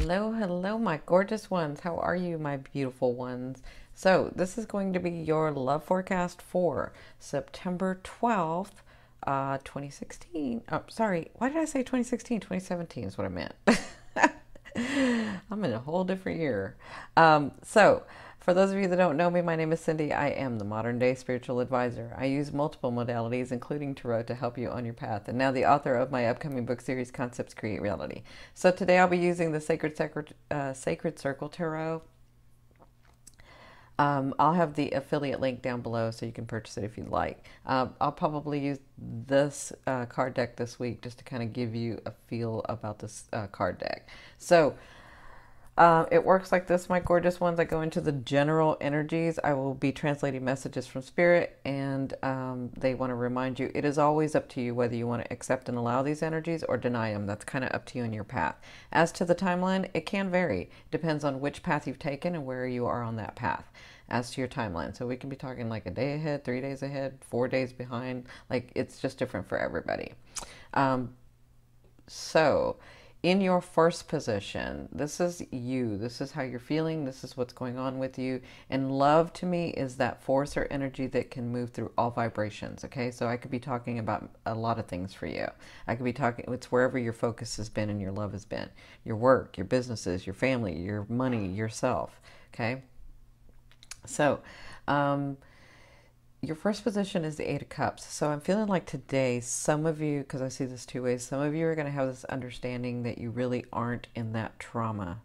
Hello, hello, my gorgeous ones. How are you, my beautiful ones? So, this is going to be your love forecast for September 12th, 2016. Oh, sorry. Why did I say 2016? 2017 is what I meant. I'm in a whole different year. So, for those of you that don't know me, my name is Cindy. I am the modern day spiritual advisor. I use multiple modalities, including tarot, to help you on your path, and now the author of my upcoming book series, Concepts Create Reality. So today I'll be using the Sacred Circle Tarot. I'll have the affiliate link down below so you can purchase it if you'd like. I'll probably use this card deck this week just to kind of give you a feel about this card deck. So it works like this, my gorgeous ones. I go into the general energies. I will be translating messages from spirit, and they want to remind you it is always up to you whether you want to accept and allow these energies or deny them. That's kind of up to you and your path. As to the timeline, it can vary. Depends on which path you've taken and where you are on that path. As to your timeline, so we can be talking like a day ahead, 3 days ahead, 4 days behind. Like, it's just different for everybody. So in your first position, this is you. This is how you're feeling. This is what's going on with you. And love to me is that force or energy that can move through all vibrations. Okay, so I could be talking about a lot of things for you. I could be talking, it's wherever your focus has been and your love has been. Your work, your businesses, your family, your money, yourself. Okay, so your first position is the Eight of Cups. So I'm feeling like today, some of you, because I see this two ways, some of you are going to have this understanding that you really aren't in that trauma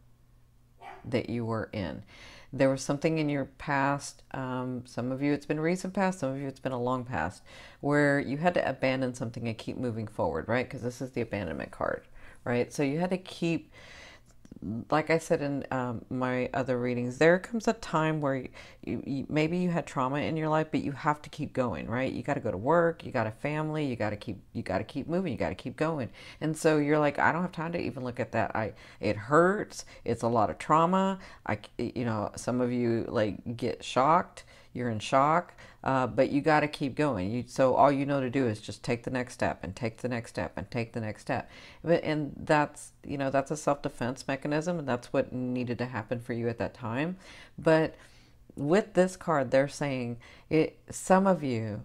that you were in. There was something in your past, some of you it's been recent past, some of you it's been a long past, where you had to abandon something and keep moving forward, right? Because this is the abandonment card, right? So you had to keep, like I said in my other readings, there comes a time where maybe you had trauma in your life, but you have to keep going, right? You got to go to work, you got a family, you got to keep moving, you got to keep going. And so you're like, I don't have time to even look at that. It hurts. It's a lot of trauma. Some of you like get shocked. You're in shock, but you got to keep going. So all you know to do is just take the next step and take the next step and take the next step. And that's a self-defense mechanism, and that's what needed to happen for you at that time. But with this card, they're saying some of you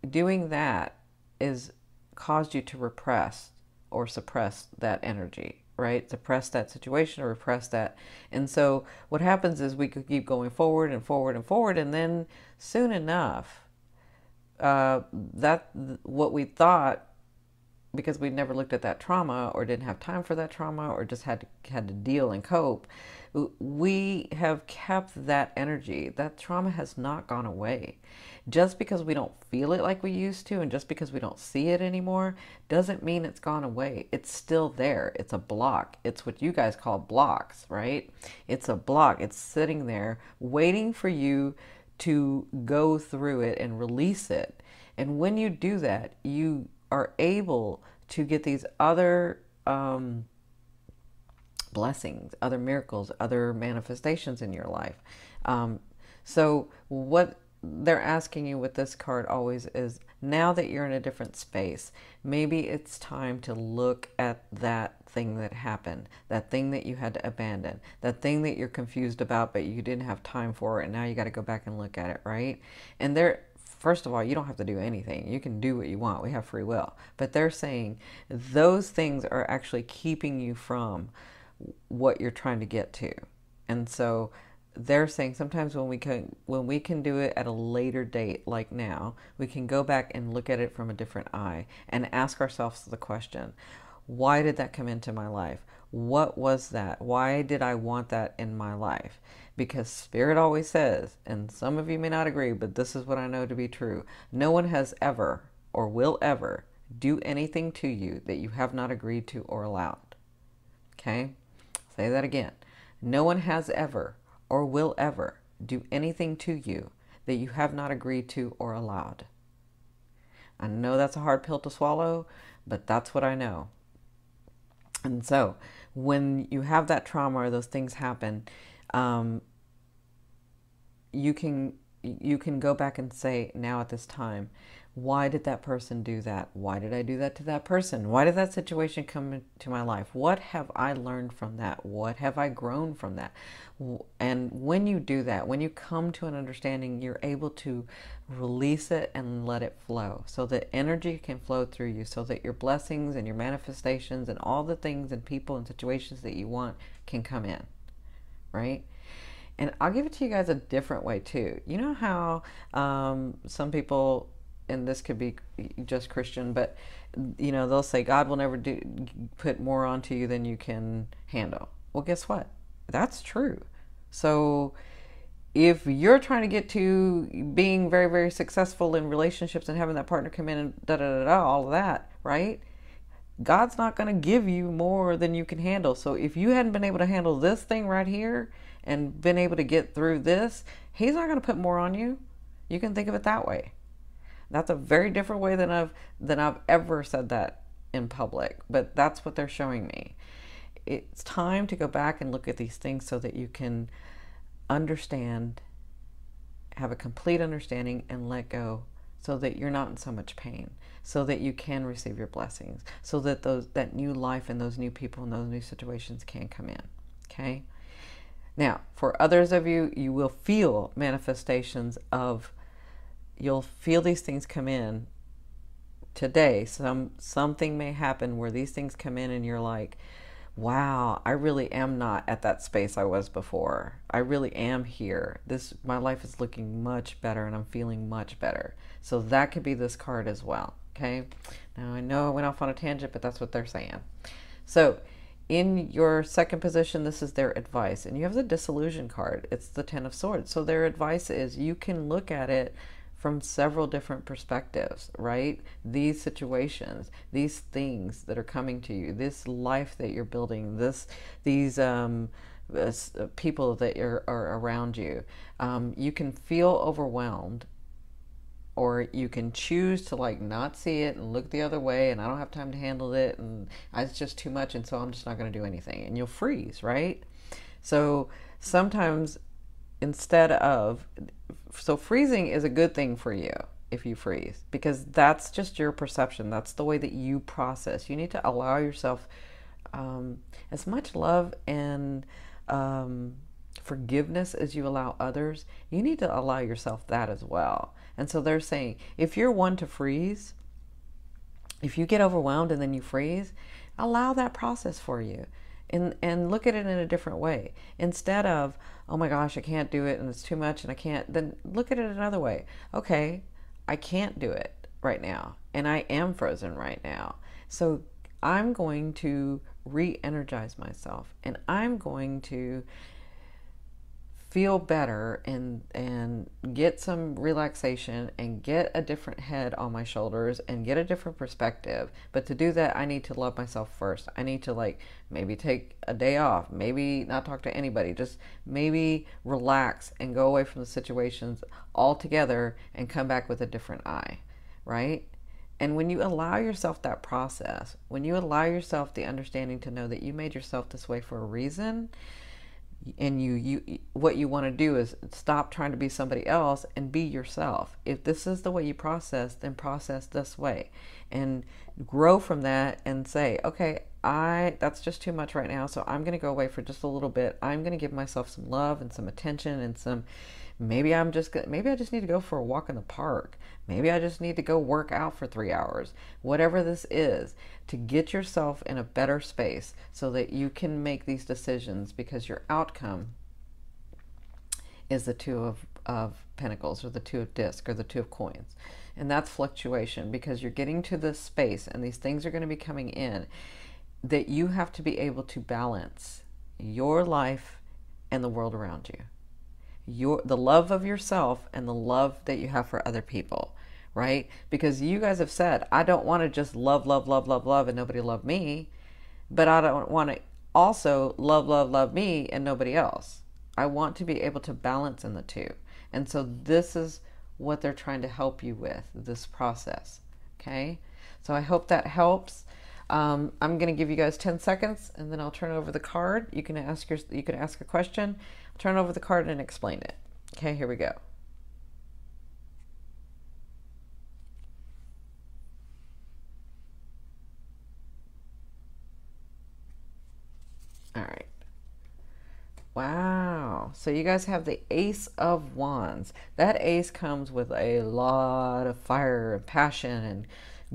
doing that is caused you to repress or suppress that energy, right? Suppress that situation or repress that. And so what happens is we could keep going forward and forward and forward, and then soon enough, that what we thought, because we never looked at that trauma or didn't have time for that trauma or just had to deal and cope, we have kept that energy. That trauma has not gone away. Just because we don't feel it like we used to and just because we don't see it anymore doesn't mean it's gone away. It's still there. It's a block. It's what you guys call blocks, right? It's a block. It's sitting there waiting for you to go through it and release it. And when you do that, you are able to get these other blessings, other miracles, other manifestations in your life. So what they're asking you with this card always is, now that you're in a different space, maybe it's time to look at that thing that happened, that thing that you had to abandon, that thing that you're confused about but you didn't have time for, and now you got to go back and look at it, right? And first of all, you don't have to do anything. You can do what you want. We have free will. But they're saying those things are actually keeping you from what you're trying to get to. And so they're saying sometimes when we can do it at a later date, like now, we can go back and look at it from a different eye and ask ourselves the question, why did that come into my life? What was that? Why did I want that in my life? Because Spirit always says, and some of you may not agree, but this is what I know to be true. No one has ever or will ever do anything to you that you have not agreed to or allowed. Okay? Say that again. No one has ever or will ever do anything to you that you have not agreed to or allowed. I know that's a hard pill to swallow, but that's what I know. And so when you have that trauma or those things happen, you can go back and say, now at this time, Why did that person do that? Why did I do that to that person? Why did that situation come into my life? What have I learned from that? What have I grown from that? And when you do that, when you come to an understanding, you're able to release it and let it flow so that energy can flow through you, so that your blessings and your manifestations and all the things and people and situations that you want can come in, right? And I'll give it to you guys a different way too. You know how some people, and this could be just Christian, but they'll say God will never put more onto you than you can handle. Well, guess what? That's true. So if you're trying to get to being very, very successful in relationships and having that partner come in and all of that, right? God's not going to give you more than you can handle. So if you hadn't been able to handle this thing right here and been able to get through this, He's not going to put more on you. You can think of it that way. That's a very different way than I've ever said that in public, but that's what they're showing me. It's time to go back and look at these things so that you can understand, have a complete understanding, and let go, so that you're not in so much pain, so that you can receive your blessings, so that that new life and those new people and those new situations can come in. Okay? Now, for others of you, you will feel manifestations of, you'll feel these things come in today. Something may happen where these things come in and you're like, wow, I really am not at that space I was before. I really am here. My life is looking much better and I'm feeling much better. So that could be this card as well. Okay. Now I know I went off on a tangent, but that's what they're saying. So in your second position, this is their advice, and you have the disillusion card. It's the Ten of Swords. So their advice is you can look at it from several different perspectives, right? These situations, these things that are coming to you, this life that you're building, these people that are around you. You can feel overwhelmed, or you can choose to not see it and look the other way, and I don't have time to handle it, and it's just too much, and so I'm just not going to do anything, and you'll freeze, right? So sometimes so freezing is a good thing for you if you freeze, because that's just your perception. That's the way that you process. You need to allow yourself as much love and forgiveness as you allow others. You need to allow yourself that as well. And so they're saying, if you're one to freeze, if you get overwhelmed and then you freeze, allow that process for you. And look at it in a different way. Instead of, oh my gosh, I can't do it and it's too much and I can't, then look at it another way. Okay, I can't do it right now and I am frozen right now. So I'm going to re-energize myself, and I'm going to feel better and get some relaxation and get a different head on my shoulders and get a different perspective. But to do that, I need to love myself first. I need to maybe take a day off, maybe not talk to anybody, just maybe relax and go away from the situations altogether and come back with a different eye, right? And when you allow yourself that process, when you allow yourself the understanding to know that you made yourself this way for a reason, and you what you want to do is stop trying to be somebody else and be yourself. If this is the way you process, then process this way and grow from that and say, okay, that's just too much right now, so I'm going to go away for just a little bit. I'm going to give myself some love and some attention and maybe I just need to go for a walk in the park. Maybe I just need to go work out for 3 hours. Whatever this is, to get yourself in a better space so that you can make these decisions, because your outcome is the Two of Pentacles, or the Two of Discs, or the Two of Coins. And that's fluctuation, because you're getting to this space and these things are going to be coming in that you have to be able to balance your life and the world around you. The love of yourself and the love that you have for other people, right? Because you guys have said, I don't want to just love, love, love, love, love and nobody love me, but I don't want to also love, love, love me and nobody else. I want to be able to balance in the two. And so this is what they're trying to help you with, this process. Okay? So I hope that helps. I'm going to give you guys 10 seconds and then I'll turn over the card. You can ask a question. I'll turn over the card and explain it. Okay, here we go. Wow. So you guys have the Ace of Wands. That ace comes with a lot of fire and passion and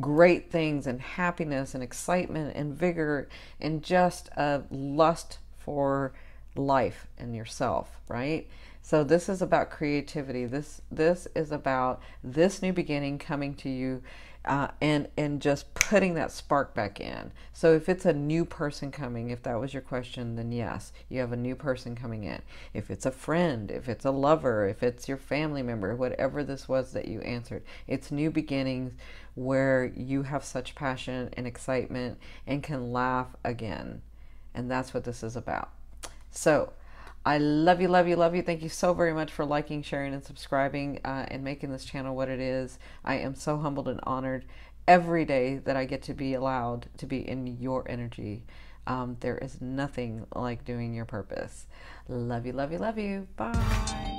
great things and happiness and excitement and vigor and just a lust for life and yourself, right? So this is about creativity. This is about this new beginning coming to you, and just putting that spark back in. So if it's a new person coming, if that was your question, then yes, you have a new person coming in. If it's a friend, if it's a lover, if it's your family member, whatever this was that you answered, it's new beginnings where you have such passion and excitement and can laugh again. And that's what this is about. So I love you, love you, love you. Thank you so very much for liking, sharing, and subscribing, and making this channel what it is. I am so humbled and honored every day that I get to be allowed to be in your energy. There is nothing like doing your purpose. Love you, love you, love you. Bye.